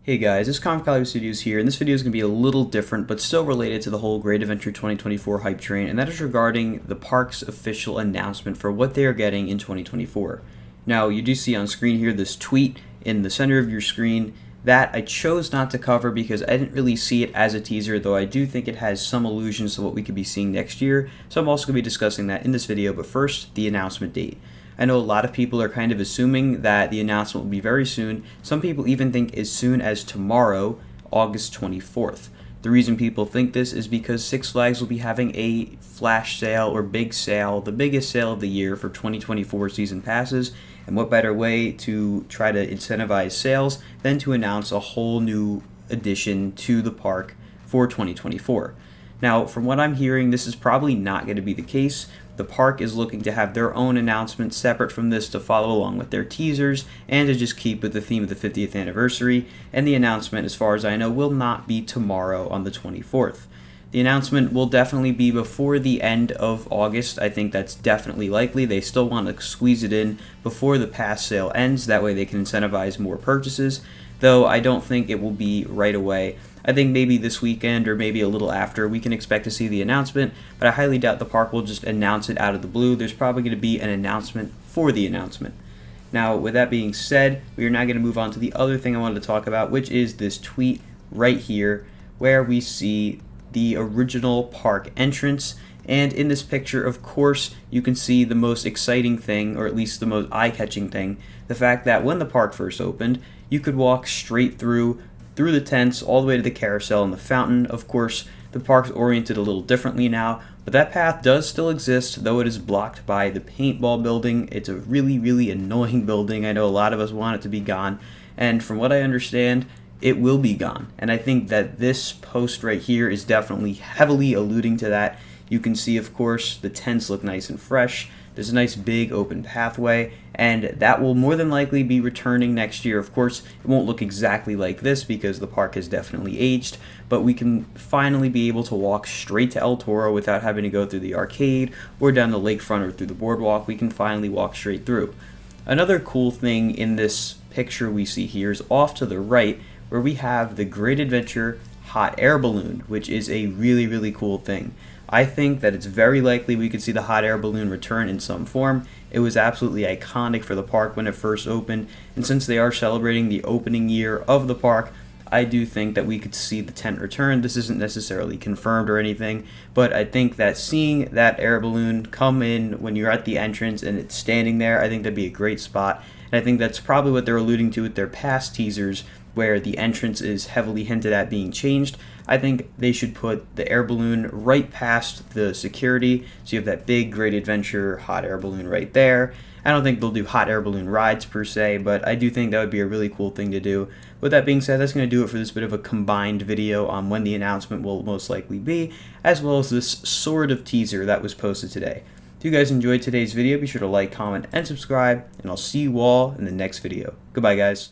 Hey guys, this is Comic Studios here, and this video is going to be a little different, but still related to the whole Great Adventure 2024 hype train, and that is regarding the park's official announcement for what they are getting in 2024. Now, you do see on screen here this tweet in the center of your screen that I chose not to cover because I didn't really see it as a teaser, though I do think it has some allusions to what we could be seeing next year, so I'm also going to be discussing that in this video, but first, the announcement date. I know a lot of people are kind of assuming that the announcement will be very soon. Some people even think as soon as tomorrow, August 24th. The reason people think this is because Six Flags will be having a flash sale or big sale, the biggest sale of the year for 2024 season passes. And what better way to try to incentivize sales than to announce a whole new addition to the park for 2024. Now, from what I'm hearing, this is probably not going to be the case. The park is looking to have their own announcement separate from this to follow along with their teasers and to just keep with the theme of the 50th anniversary, and the announcement, as far as I know, will not be tomorrow on the 24th. The announcement will definitely be before the end of August. I think that's definitely likely. They still want to squeeze it in before the pass sale ends, that way they can incentivize more purchases, though I don't think it will be right away. I think maybe this weekend or maybe a little after we can expect to see the announcement, but I highly doubt the park will just announce it out of the blue. There's probably going to be an announcement for the announcement. Now, with that being said, we are now going to move on to the other thing I wanted to talk about, which is this tweet right here where we see the original park entrance. And in this picture, of course, you can see the most exciting thing, or at least the most eye-catching thing, the fact that when the park first opened, you could walk straight through the tents all the way to the carousel and the fountain. Of course, the park's oriented a little differently now, but that path does still exist, though it is blocked by the paintball building. It's a really annoying building. I know a lot of us want it to be gone, and from what I understand, it will be gone. And I think that this post right here is definitely heavily alluding to that. You can see, of course, the tents look nice and fresh. There's a nice big open pathway, and that will more than likely be returning next year. Of course, it won't look exactly like this because the park has definitely aged, but we can finally be able to walk straight to El Toro without having to go through the arcade or down the lakefront or through the boardwalk. We can finally walk straight through. Another cool thing in this picture we see here is off to the right, where we have the Great Adventure hot air balloon, which is a really cool thing. I think that it's very likely we could see the hot air balloon return in some form. It was absolutely iconic for the park when it first opened, and since they are celebrating the opening year of the park, I do think that we could see the tent return. This isn't necessarily confirmed or anything, but I think that seeing that air balloon come in when you're at the entrance and it's standing there, I think that'd be a great spot. And I think that's probably what they're alluding to with their past teasers, where the entrance is heavily hinted at being changed. I think they should put the air balloon right past the security, so you have that big Great Adventure hot air balloon right there. I don't think they'll do hot air balloon rides per se, but I do think that would be a really cool thing to do. With that being said, that's going to do it for this bit of a combined video on when the announcement will most likely be, as well as this sort of teaser that was posted today. If you guys enjoyed today's video, be sure to like, comment, and subscribe, and I'll see you all in the next video. Goodbye, guys.